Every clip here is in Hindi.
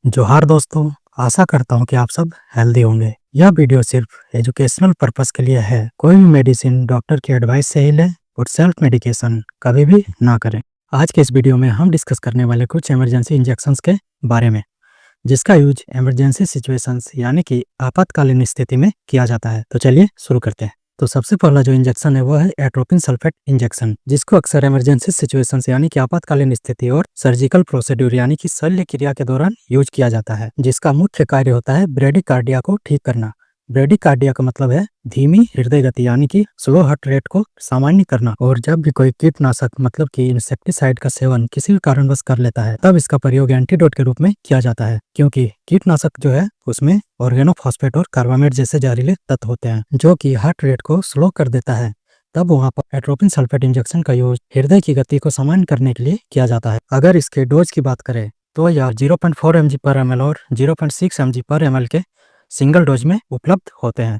जोहार दोस्तों, आशा करता हूँ कि आप सब हेल्दी होंगे। यह वीडियो सिर्फ एजुकेशनल पर्पस के लिए है। कोई भी मेडिसिन डॉक्टर की एडवाइस से ही लें और सेल्फ मेडिकेशन कभी भी ना करें। आज के इस वीडियो में हम डिस्कस करने वाले कुछ इमरजेंसी इंजेक्शंस के बारे में, जिसका यूज इमरजेंसी सिचुएशंस यानी कि आपातकालीन स्थिति में किया जाता है। तो चलिए शुरू करते हैं। तो सबसे पहला जो इंजेक्शन है वो है एट्रोपिन सल्फेट इंजेक्शन, जिसको अक्सर इमरजेंसी सिचुएशंस यानी कि आपातकालीन स्थिति और सर्जिकल प्रोसीड्यूर यानी कि शल्य क्रिया के दौरान यूज किया जाता है, जिसका मुख्य कार्य होता है ब्रेडिकार्डिया को ठीक करना। ब्रेडिकार्डिया का मतलब है धीमी हृदय गति यानी कि स्लो हार्ट रेट को सामान्य करना। और जब भी कोई कीटनाशक मतलब कि इंसेक्टिसाइड का सेवन किसी भी कारणवश कर लेता है, तब इसका प्रयोग एंटीडोट के रूप में किया जाता है, क्योंकि कीटनाशक जो है उसमें ऑर्गेनोफॉस्फेट और कार्बामेट जैसे जहरीले तत्व होते हैं जो कि हार्ट रेट को स्लो कर देता है। तब वहां पर एट्रोपिन सल्फेट इंजेक्शन का यूज हृदय की गति को सामान्य करने के लिए किया जाता है। अगर इसके डोज की बात करें तो यह 0.4 mg पर ml और 0.6 mg पर ml के सिंगल डोज में उपलब्ध होते हैं,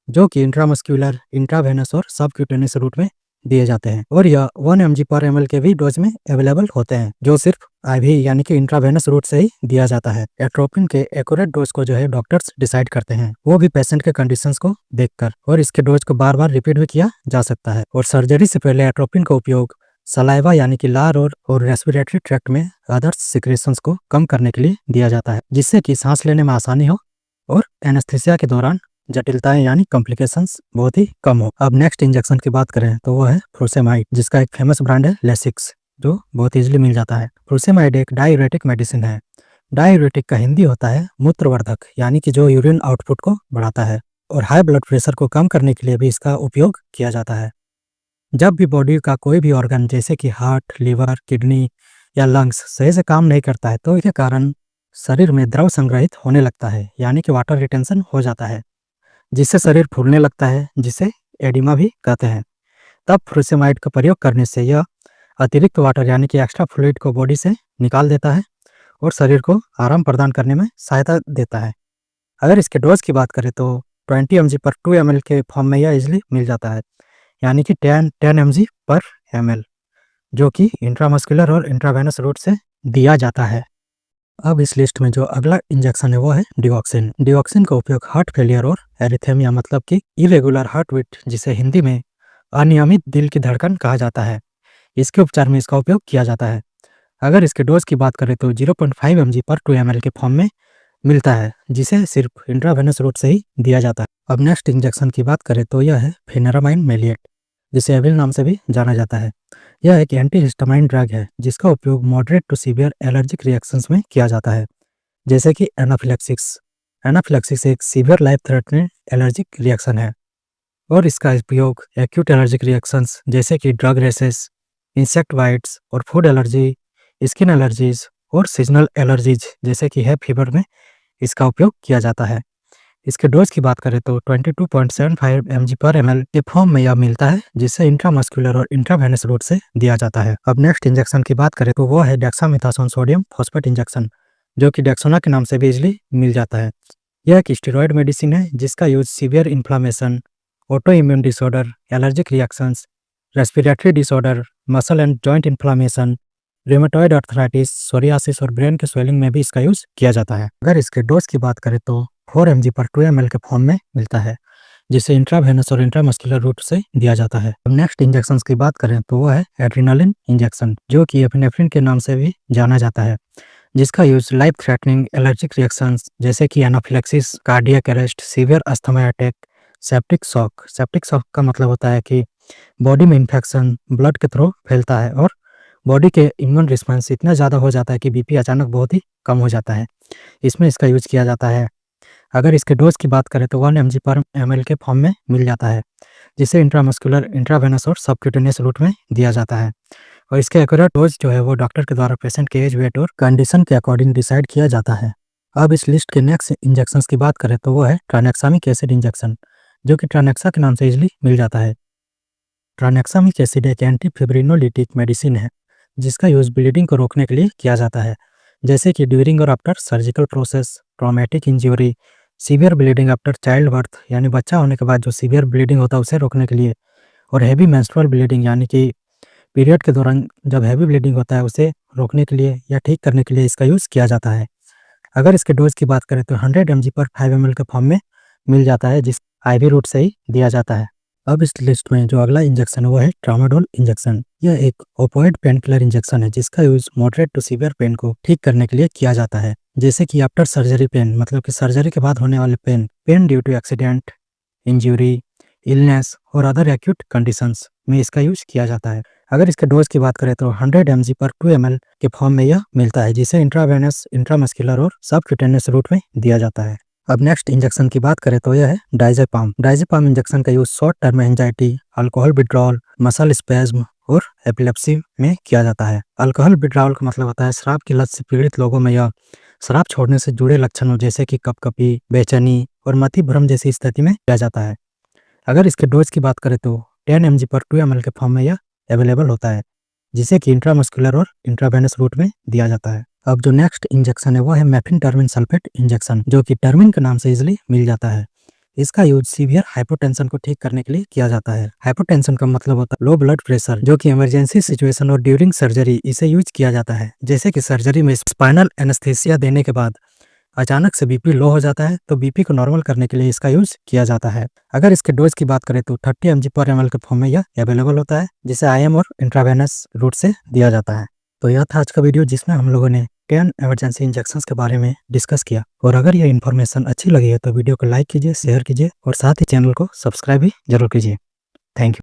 जो कि इंट्रामस्क्यूलर, इंट्रावेनस और सबक्यूटेनियस रूट में दिए जाते हैं। और यह 1 mg पर ml के भी डोज में अवेलेबल होते हैं, जो सिर्फ आईवी यानी कि इंट्रावेनस रूट से ही दिया जाता है। एट्रोपिन के एक्यूरेट डोज को जो है डॉक्टर्स डिसाइड करते हैं, वो भी पेशेंट के कंडीशंस को देखकर, और इसके डोज को बार बार रिपीट भी किया जा सकता है। और सर्जरी से पहले एट्रोपिन का उपयोग सलाइवा यानी कि लार और रेस्पिरेटरी ट्रैक्ट में अदर्स सिक्रेशंस को कम करने के लिए दिया जाता है, जिससे कि सांस लेने में आसानी हो और एनेस्थीसिया के दौरान जटिलताएं यानी कॉम्प्लिकेशंस बहुत ही कम हो। अब नेक्स्ट इंजेक्शन की बात करें तो वो है फ्रूसेमाइड, जिसका एक फेमस ब्रांड है लेसिक्स, जो बहुत इजीली मिल जाता है। फ्रूसेमाइड एक डायूरेटिक मेडिसिन है। डायूरेटिक का हिंदी होता है मूत्रवर्धक, यानी कि जो यूरिन आउटपुट को बढ़ाता है। और हाई ब्लड प्रेशर को कम करने के लिए भी इसका उपयोग किया जाता है। जब भी बॉडी का कोई भी ऑर्गन जैसे कि हार्ट, लीवर, किडनी या लंग्स सही से काम नहीं करता है, तो इसके कारण शरीर में द्रव संग्रहित होने लगता है, यानी कि वाटर रिटेंशन हो जाता है, जिससे शरीर फूलने लगता है, जिसे एडिमा भी कहते हैं। तब फ्रूसेमाइड का प्रयोग करने से यह अतिरिक्त वाटर यानी कि एक्स्ट्रा फ्लूइड को बॉडी से निकाल देता है और शरीर को आराम प्रदान करने में सहायता देता है। अगर इसके डोज की बात करें तो 20 mg पर 2 ml के फॉर्म में यह इजिली मिल जाता है, यानी कि 10 mg पर ml, जो कि इंट्रामस्कुलर और इंट्रावेनस रूट से दिया जाता है। अब इस लिस्ट में जो अगला इंजेक्शन है वो है डिओक्सिन। डिओक्सिन का उपयोग हार्ट फेलियर और एरिथेमिया मतलब कि इरेगुलर हार्ट बीट, जिसे हिंदी में अनियमित दिल की धड़कन कहा जाता है, इसके उपचार में इसका उपयोग किया जाता है। अगर इसके डोज की बात करें तो 0.5 mg पर 2 ml के फॉर्म में मिलता है, जिसे सिर्फ इंट्रावेनस रूट से ही दिया जाता है। अब नेक्स्ट इंजेक्शन की बात करें तो यह है फेनेरामाइन मेलिएट, जिसे एविल नाम से भी जाना जाता है। यह एक एंटीहिस्टामाइन ड्रग है, जिसका उपयोग moderate to severe allergic reactions में किया जाता है, जैसे कि एनाफिलैक्सिस। एनाफिलैक्सिस एक severe life threatening allergic reaction है, और इसका उपयोग एक्यूट एलर्जिक रिएक्शंस जैसे कि ड्रग रेसेस, इंसेक्ट बाइट्स और फूड एलर्जी, स्किन एलर्जीज और सीजनल एलर्जीज जैसे कि है फीवर में इसका उपयोग किया जाता है। इसके डोज की बात करें तो 22.75 mg पर ml के फॉर्म में यह मिलता है, जिसे इंट्रामस्कुलर और इंट्रावेनस रूट से दिया जाता है। अब नेक्स्ट इंजेक्शन की बात करें तो वो है डेक्सामेथासोन सोडियम फॉस्फेट इंजेक्शन, जो कि डेक्सोना के नाम से भी इजिली मिल जाता है। यह एक स्टेरॉयड मेडिसिन है, जिसका use severe inflammation, auto immune disorder, allergic reactions, respiratory disorder, muscle and joint inflammation, rheumatoid arthritis, psoriasis और ब्रेन के स्वेलिंग में भी इसका यूज किया जाता है। अगर इसके डोज की बात करें तो 4 mg पर 2 ml के फॉर्म में मिलता है, जिसे इंट्रावेनस और इंट्रामस्कुलर रूट से दिया जाता है। अब नेक्स्ट इंजेक्शन की बात करें तो वो है एड्रेनालिन इंजेक्शन, जो कि एपिनेफ्रिन के नाम से भी जाना जाता है, जिसका use life threatening allergic reactions जैसे कि anaphylaxis, cardiac arrest, severe asthma attack, septic shock. Septic shock का मतलब होता है कि बॉडी में इंफेक्शन ब्लड के थ्रू फैलता है और बॉडी के इम्यून रिस्पॉन्स इतना ज़्यादा हो जाता है कि बीपी अचानक बहुत ही कम हो जाता है। इसमें इसका यूज किया जाता है। अगर इसके डोज की बात करें तो 1 mg पर ml के फॉर्म में मिल जाता है, जिसे इंट्रामस्कुलर, इंट्रावेनस और सबक्यूटेनियस रूट में दिया जाता है। और इसके एक्यूरेट डोज जो है वो डॉक्टर के द्वारा पेशेंट के एज, वेट और कंडीशन के अकॉर्डिंग डिसाइड किया जाता है। अब इस लिस्ट के नेक्स्ट इंजेक्शन की बात करें तो वो है ट्रानेक्सामिक एसिड इंजेक्शन, जो कि ट्रानेक्सा के नाम से इजिली मिल जाता है। ट्रानेक्सामिक एसिड एक एंटी फिब्रिनोलिटिक मेडिसिन है, जिसका यूज ब्लीडिंग को रोकने के लिए किया जाता है, जैसे कि ड्यूरिंग और after surgical process, traumatic injury, severe bleeding after child birth यानी बच्चा होने के बाद जो सीवियर ब्लीडिंग होता है उसे रोकने के लिए, और हैवी मेंस्ट्रुअल ब्लीडिंग यानी कि पीरियड के दौरान जब हैवी ब्लीडिंग होता है उसे रोकने के लिए या ठीक करने के लिए इसका यूज़ किया जाता है। अगर इसके डोज की बात करें तो 100 mg पर 5 ml के फॉर्म में मिल जाता है, जिस IV रूट से ही दिया जाता है। अब इस लिस्ट में जो अगला इंजेक्शन है वो है ट्रामाडोल इंजेक्शन। यह एक ओपोइड पेन किलर इंजेक्शन है जिसका use moderate to severe pain को ठीक करने के लिए किया जाता है, जैसे कि आफ्टर सर्जरी पेन, मतलब कि सर्जरी के बाद होने वाले pain due to accident, injury, illness और अदर एक्यूट कंडीशंस में इसका यूज किया जाता है। अगर इसके डोज की बात करें तो 100 mg पर 2 ml के फॉर्म में यह मिलता है, जिसे इंट्रावेनस, इंट्रामस्कुलर और सबक्यूटेनियस रूट में दिया जाता है। अब नेक्स्ट इंजेक्शन की बात करें तो यह है डायजेपाम। डायजेपाम इंजेक्शन का use short term anxiety, alcohol withdrawal, muscle spasm और एपिलेप्सी में किया जाता है। अल्कोहल विड्रॉल का मतलब होता है शराब की लत से पीड़ित लोगों में या शराब छोड़ने से जुड़े लक्षणों जैसे कि कपकपी, बेचैनी और मति भ्रम जैसी स्थिति में किया जाता है। अगर इसके डोज की बात करें तो 10 mg पर 2 ml के फॉर्म में यह अवेलेबल होता है, जिसे कि इंट्रामस्कुलर और इंट्रावेनस रूट में दिया जाता है। अब जो नेक्स्ट इंजेक्शन है वो है मेफिन सल्फेट इंजेक्शन, जो कि टर्मिन के नाम से इजिली मिल जाता है। इसका यूज सीवियर हाइपोटेंशन को ठीक करने के लिए किया जाता है। हाइपोटेंशन का मतलब होता है लो ब्लड प्रेशर, जो कि इमरजेंसी सिचुएशन और ड्यूरिंग सर्जरी इसे यूज किया जाता है। जैसे कि सर्जरी में स्पाइनल एनेस्थीसिया देने के बाद अचानक से बीपी लो हो जाता है तो बीपी को नॉर्मल करने के लिए इसका यूज किया जाता है। अगर इसके डोज की बात करें तो 30 mg पर ml के फॉर्म में यह अवेलेबल होता है, जिसे IM और इंट्रावेनस रूट से दिया जाता है। तो यह था आज का वीडियो जिसमें हम लोगों ने 10 इमरजेंसी इंजेक्शंस के बारे में डिस्कस किया। और अगर यह इन्फॉर्मेशन अच्छी लगी है तो वीडियो को लाइक कीजिए, शेयर कीजिए और साथ ही चैनल को सब्सक्राइब भी जरूर कीजिए। Thank you.